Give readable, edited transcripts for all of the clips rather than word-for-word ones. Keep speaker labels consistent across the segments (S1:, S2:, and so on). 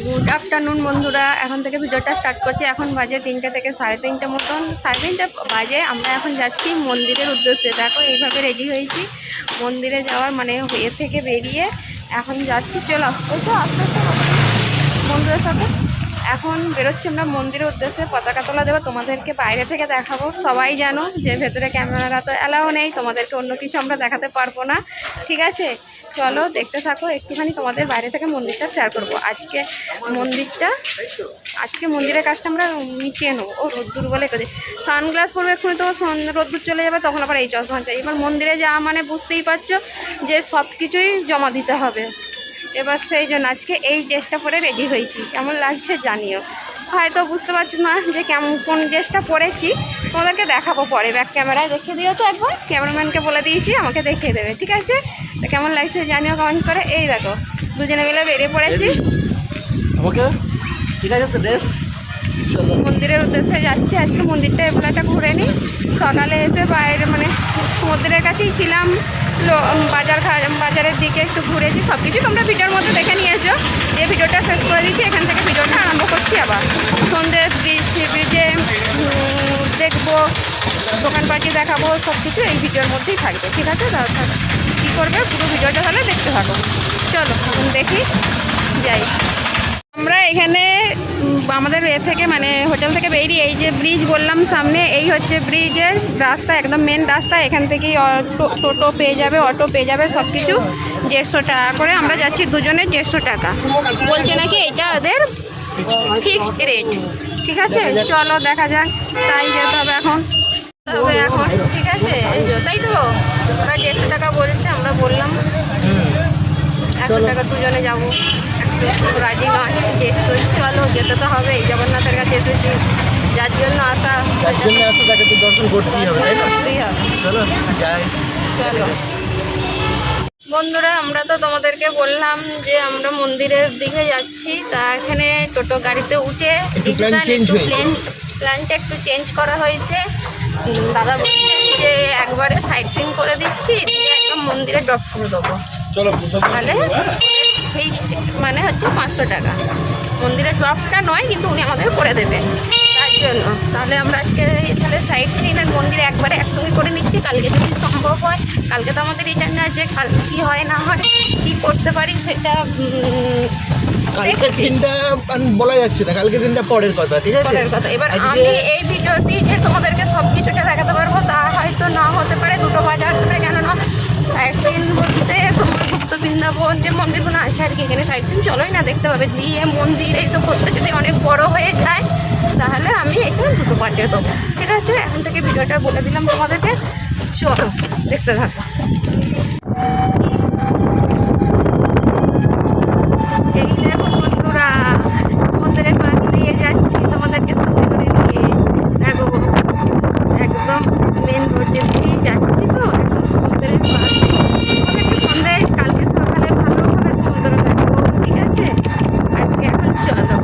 S1: Good afternoon বন্ধুরা, এখন থেকে ভিডিওটা স্টার্ট করছি। এখন বাজে 3টে থেকে 3:30 মতন, 3:30 বাজে। আমরা এখন যাচ্ছি মন্দিরের উদ্দেশ্যে। দেখো এইভাবে রেডি হয়েছি মন্দিরে যাওয়ার, মানে এ থেকে বেরিয়ে এখন যাচ্ছি। চলো ওইটা আস্তে আস্তে বন্ধুদের সাথে এখন বেরোচ্ছি আমরা মন্দিরের উদ্দেশ্যে। পতাকা তোলা দেবো, তোমাদেরকে বাইরে থেকে দেখাবো। সবাই জানো যে ভেতরে ক্যামেরা তো অ্যালাও নেই, তোমাদেরকে অন্য কিছু আমরা দেখাতে পারবো না, ঠিক আছে? চলো দেখতে থাকো, একটুখানি তোমাদের বাইরে থেকে মন্দিরটা শেয়ার করবো। আজকে মন্দিরের কাজটা আমরা মিটিয়ে নেবো। ও রোদ্দুর বলে করে সানগ্লাস পরবে, এক্ষুনি তো রোদ্দুর চলে যাবে, তখন আবার এই চশমা চাই। এবার মন্দিরে যাওয়া মানে বুঝতেই পারছো যে সব কিছুই জমা দিতে হবে। এবার সেই জন্য আজকে এই ড্রেসটা পরে রেডি হয়েছি। কেমন লাগছে জানিও। হয়তো বুঝতে পারছো না যে কোন ড্রেসটা পরেছি, তোমাদেরকে দেখাবো পরে। ব্যাক ক্যামেরায় দেখিয়ে দিও তো একবার, ক্যামেরাম্যানকে বলে দিয়েছি আমাকে দেখিয়ে দেবে, ঠিক আছে? তো কেমন লাগছে জানিও কমেন্ট করে। এই দেখো দুজনে মিলে বেরিয়ে পড়েছি,
S2: ঠিক আছে তো ড্রেস
S1: মন্দিরের উদ্দেশ্যে যাচ্ছি। আজকে মন্দিরটা এবার একটা ঘুরে নিই। সকালে এসে বাইরে মানে সমুদ্রের কাছেই ছিলাম, বাজারের দিকে একটু ঘুরেছি। সব কিছু তোমরা ভিডিওর মধ্যে দেখে নিয়েছো। যে ভিডিওটা শেষ করে দিচ্ছি, এখান থেকে ভিডিওটা আরম্ভ করছি। আবার সন্ধ্যে ব্রিজে দেখবো, দোকানপাটি দেখাবো, সব কিছু এই ভিডিওর মধ্যেই থাকবে, ঠিক আছে? কী করবে পুরো ভিডিওটা তাহলে দেখতে থাকো। চলো এখন দেখি যাই। আমরা এখানে আমাদের থেকে মানে হোটেল থেকে বেরিয়ে এই যে ব্রিজ বললাম সামনে, এই হচ্ছে ব্রিজের রাস্তা, একদম মেন রাস্তা। এখান থেকেই টোটো পেয়ে যাবে, অটো পেয়ে যাবে, সব কিছু 150 টাকা করে। আমরা যাচ্ছি দুজনে 150 টাকা বলছে নাকি, এটা ওদের ফিক্সড রেট, ঠিক আছে? চলো দেখা যাক, তাই যেতে হবে এখন। ঠিক আছে, এই যে তাই তো ওরা 150 টাকা বলছে, আমরা বললাম 100 টাকা দুজনে যাবো। 100 রাজি নয়, 150। চলো যেতে তো হবে, জগন্নাথের কাছে এসেছি, যার জন্য আসা,
S2: তাকে তো দর্শন করতেই হবে, তাই না? চলো যাই।
S1: চলো বন্ধুরা, আমরা তো তোমাদেরকে বললাম যে আমরা মন্দিরের দিকে যাচ্ছি। তা এখানে টোটো গাড়িতে উঠে প্ল্যানটা একটু চেঞ্জ করা হয়েছে। দাদা বলছেন যে একবারে সাইড সিন করে দিচ্ছি, দিয়ে একদম মন্দিরে ড্রপ করে দেবো। তাহলে মানে হচ্ছে 500 টাকা। মন্দিরের ড্রপটা নয়, কিন্তু উনি আমাদের করে দেবেন, তার জন্য। তাহলে আমরা আজকে তাহলে সাইড সিন আর মন্দিরে একবারে একসঙ্গে করে নিচ্ছি। কালকে যদি সম্ভব হয়, কালকে তো আমাদের রিটার্ন আছে, কালকে কী হয় না হয়, কী করতে পারি সেটা
S2: দিনটা বলা যাচ্ছে না, কালকে দিনটা পরের কথা, ঠিক আছে?
S1: পরের কথা। এবার আমি এই ভিডিওতেই যে তোমাদেরকে সব কিছুটা দেখাতে পারবো তা হয়তো না হতে পারে, দুটো বাজার ধরে। কেননা সাইড সিন বলতে তোমার গুপ্ত বৃন্দাবন যে মন্দিরগুলো আছে আর কি, এখানে সাইড সিন চলোই না, দেখতে পাবে। দিয়ে মন্দির এইসব করতে যদি অনেক বড় হয়ে যায়, তাহলে আমি এখানে দুটো পাঠিয়ে দেবো, ঠিক আছে? এখন থেকে ভিডিওটা বলে দিলাম তোমাদেরকে, চলো দেখতে থাকো। এই দেখো বন্ধুরা, সমুদ্রের পাশ দিয়ে যাচ্ছি তোমাদেরকে সাথে করে নিয়ে। দেখো একদম মেন রোডের দিকেই যাচ্ছি, তো একদম সমুদ্রের পাশ। তোমাদেরকে সন্ধ্যায় কালকে সকালে ভালোভাবে সমুদ্র দেখবো, ঠিক আছে? আজকে এখন চলো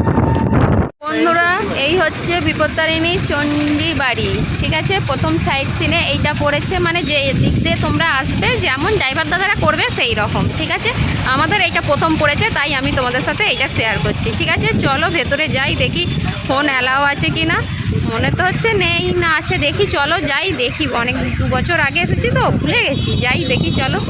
S1: বন্ধুরা, এই হচ্ছে বিপত্তারিণী চণ্ডী বাড়ি, ঠিক আছে? প্রথম সাইড সিনে এইটা পড়েছে, মানে যে দিক দিয়ে তোমরা আসবে, যেমন ড্রাইভার দাদারা করবে সেই রকম, ঠিক আছে? আমাদের এইটা প্রথম পড়েছে, তাই আমি তোমাদের সাথে এইটা শেয়ার করছি, ঠিক আছে? চলো ভেতরে যাই, দেখি ফোন অ্যালাও আছে কি না। মনে তো হচ্ছে নেই, না আছে দেখি। চলো যাই দেখি, অনেক 2 বছর আগে এসেছি তো ভুলে গেছি, যাই দেখি চলো।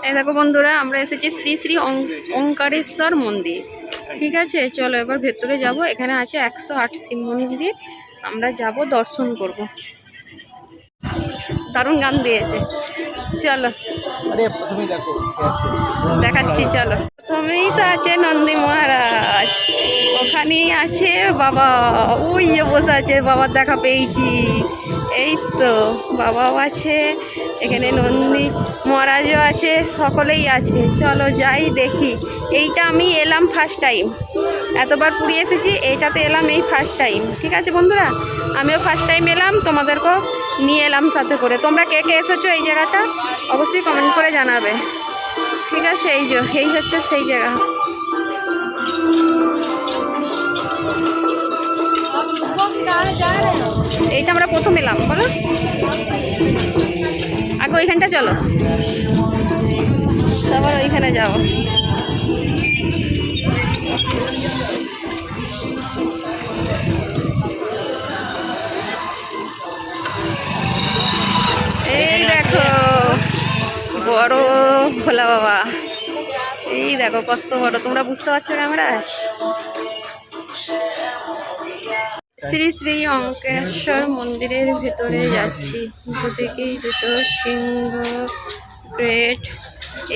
S1: এই দেখো বন্ধুরা, আমরা এসেছি শ্রী শ্রী ওঙ্কারেশ্বর মন্দির, ঠিক আছে? চলো এবার ভেতরে যাব। এখানে আছে 108 শিব মন্দির, আমরা যাব দর্শন করব। দারুণ গান দিয়েছে, চলো দেখাচ্ছি। চলো প্রথমেই তো আছে নন্দী মহারাজ, ওখানেই আছে বাবা, ওই যে বসে আছে, বাবার দেখা পেয়েছি। এই তো বাবাও আছে, এখানে নন্দী মহারাজও আছে, সকলেই আছে। চলো যাই দেখি। এইটা আমি এলাম ফার্স্ট টাইম, এতবার পুরী এসেছি, এইটাতে এলাম এই ফার্স্ট টাইম, ঠিক আছে বন্ধুরা? আমিও ফার্স্ট টাইম এলাম, তোমাদেরকেও নিয়ে এলাম সাথে করে। তোমরা কে কে এসেছো এই জায়গাটা অবশ্যই কমেন্ট করে জানাবে। ঠিক আছে, এই হচ্ছে সেই জায়গা। এইটা আমরা প্রথম এলাম, বলো আগে ওইখানটা চলো, তারপর ওইখানে যাবো। এই দেখো বড় ভোলা বাবা, এই দেখো কত বড়, তোমরা বুঝতে পারছো ক্যামেরায়? শ্রী শ্রী অঙ্কেশ্বর মন্দিরের ভেতরে যাচ্ছি। দুদিকেই দুটো সিংহ গ্রেট।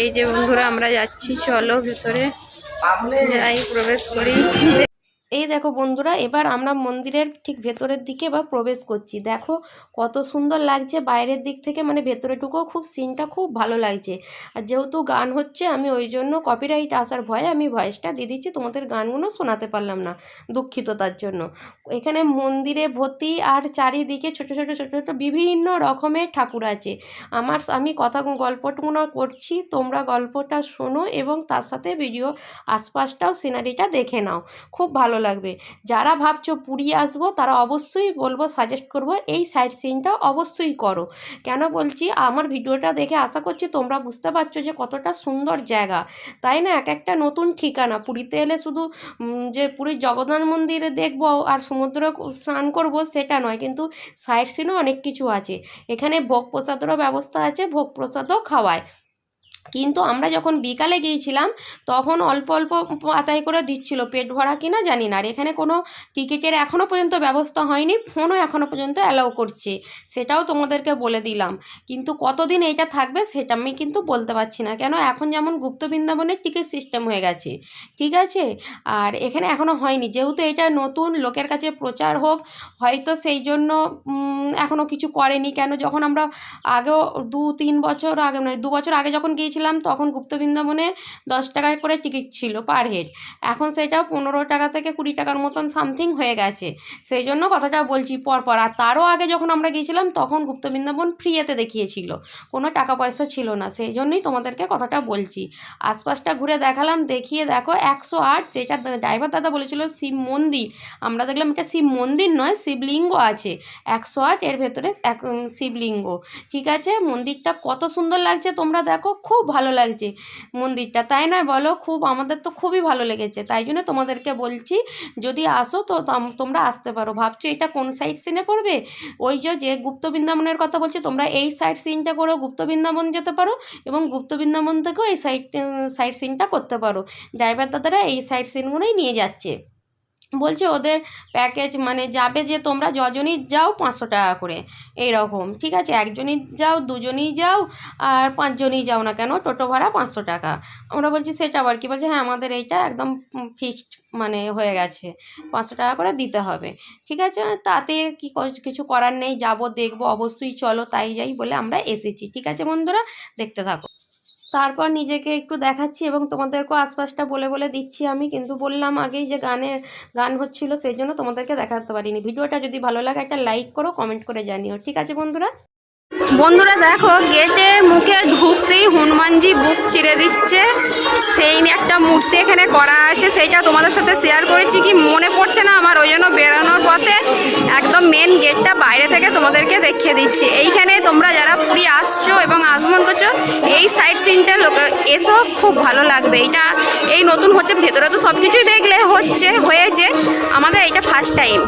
S1: এই যে বন্ধুরা আমরা যাচ্ছি, চলো ভেতরে যাই, প্রবেশ করি। এই দেখো বন্ধুরা, এবার আমরা মন্দিরের ঠিক ভেতরের দিকে এবার প্রবেশ করছি। দেখো কত সুন্দর লাগছে বাইরের দিক থেকে, মানে ভেতরে ঢুকেও খুব সিনটা খুব ভালো লাগছে। আর যেহেতু গান হচ্ছে, আমি ওই জন্য কপিরাইট আসার ভয়ে আমি ভয়েসটা দিয়ে দিচ্ছি, তোমাদের গানগুলো শোনাতে পারলাম না, দুঃখিত তার জন্য। এখানে মন্দিরে ভর্তি আর চারিদিকে ছোট ছোট ছোট ছোট বিভিন্ন রকমের ঠাকুর আছে। আমি গল্পটুকুনো করছি, তোমরা গল্পটা শোনো এবং তার সাথে ভিডিও আশপাশটাও সিনারিটা দেখে নাও, খুব ভালো লাগবে। যারা ভাবছো পুরী আসবো তারা অবশ্যই বলবো, সাজেস্ট করব এই সাইট সিনটা অবশ্যই করো। কেন বলছি, আমার ভিডিওটা দেখে আশা করছি তোমরা বুঝতে পারছো যে কতটা সুন্দর জায়গা, তাই না? এক একটা নতুন ঠিকানা। পুরীতে এলে শুধু যে পুরীর জগন্নাথ মন্দিরে দেখবো আর সমুদ্র স্নান করব সেটা নয়, কিন্তু সাইট সিনও অনেক কিছু আছে। এখানে ভোগ প্রসাদেরও ব্যবস্থা আছে, ভোগ প্রসাদও খাওয়ায়। কিন্তু আমরা যখন বিকালে গিয়েছিলাম তখন অল্প অল্প পাতায় করে দিচ্ছিল, পেট ভরা কিনা জানি না। আর এখানে কোনো টিকিটের এখনও পর্যন্ত ব্যবস্থা হয়নি, ফোনও এখনও পর্যন্ত অ্যালাউ করছে, সেটাও তোমাদেরকে বলে দিলাম। কিন্তু কতদিন এইটা থাকবে সেটা আমি কিন্তু বলতে পারছি না, কেন এখন যেমন গুপ্ত বৃন্দাবনের টিকিট সিস্টেম হয়ে গেছে, ঠিক আছে? আর এখানে এখনও হয়নি, যেহেতু এটা নতুন, লোকের কাছে প্রচার হোক হয়তো, সেই জন্য এখনও কিছু করেনি। কেন, যখন আমরা আগেও 2-3 বছর আগে, মানে 2 বছর আগে যখন গিয়েছিলাম তখন গুপ্ত বৃন্দাবনে 10 টাকা করে টিকিট ছিল পার হেড, এখন সেটা 15 টাকা থেকে 20 টাকার মতন সামথিং হয়ে গেছে। সেই জন্য কথাটা বলছি পরপর। আর তারও আগে যখন আমরা গিয়েছিলাম তখন গুপ্ত বৃন্দাবন ফ্রিতে দেখিয়েছিল, কোনো টাকা পয়সা ছিল না, সেই জন্যই তোমাদেরকে কথাটা বলছি। আশপাশটা ঘুরে দেখালাম, দেখিয়ে দেখো 108, যেটা ড্রাইভার দাদা বলেছিল শিব মন্দির, আমরা দেখলাম এটা শিব মন্দির নয়, শিবলিঙ্গ আছে 108, এর ভেতরে শিবলিঙ্গ, ঠিক আছে? মন্দিরটা কত সুন্দর লাগছে তোমরা দেখো, খুব ভালো লাগছে মন্দিরটা, তাই না বলো? খুব, আমাদের তো খুবই ভালো লেগেছে, তাই জন্য তোমাদেরকে বলছি যদি আসো তো তোমরা আসতে পারো। ভাবছো এটা কোন সাইড সিনে পড়বে? ওই যে গুপ্ত বৃন্দাবনের কথা বলছি, তোমরা এই সাইড সিনটা করেও গুপ্ত বৃন্দাবন যেতে পারো এবং গুপ্ত বৃন্দাবন থেকেও এই সাইড সিনটা করতে পারো। ড্রাইভার দাদারা এই সাইড সিনগুলোই নিয়ে যাচ্ছে, বলছে ওদের প্যাকেজ মানে যাবে যে তোমরা যজনই যাও 500 টাকা করে এইরকম, ঠিক আছে? একজনই যাও, দুজনই যাও আর 5 জনই যাও না কেন, টোটো ভাড়া 500 টাকা। আমরা বলছি সেটা আবার কি? বলছে হ্যাঁ আমাদের এইটা একদম ফিক্সড মানে হয়ে গেছে, 500 টাকা করে দিতে হবে, ঠিক আছে? তাতে কিছু করার নেই, যাবো দেখবো অবশ্যই, চলো তাই যাই বলে আমরা এসেছি, ঠিক আছে বন্ধুরা? দেখতে থাকো। তারপর নিজেকে একটু দেখাচ্ছি এবং তোমাদেরকেও আশপাশটা বলে বলে দিচ্ছি আমি, কিন্তু বললাম আগেই যে গান হচ্ছিল সেই জন্য তোমাদেরকে দেখাতে পারিনি। ভিডিওটা যদি ভালো লাগে একটা লাইক করো, কমেন্ট করে জানিও, ঠিক আছে বন্ধুরা? দেখো গেটের মুখে ঢুকতেই হনুমানজি বুক চিরে দিচ্ছে, সেই একটা মূর্তি এখানে করা আছে, সেইটা তোমাদের সাথে শেয়ার করেছি কি মনে পড়ছে না আমার, ওই জন্য বেরোনোর পথে একদম মেন গেটটা বাইরে থেকে তোমাদেরকে দেখিয়ে দিচ্ছি। এইখানে তোমরা যারা পুরী আসছো এবং আগমন করছো এই সাইড সিনটা এসো, খুব ভালো লাগবে। এই নতুন হচ্ছে, ভেতরে তো সব কিছুই দেখলে হয়েছে, আমাদের এইটা ফার্স্ট টাইম।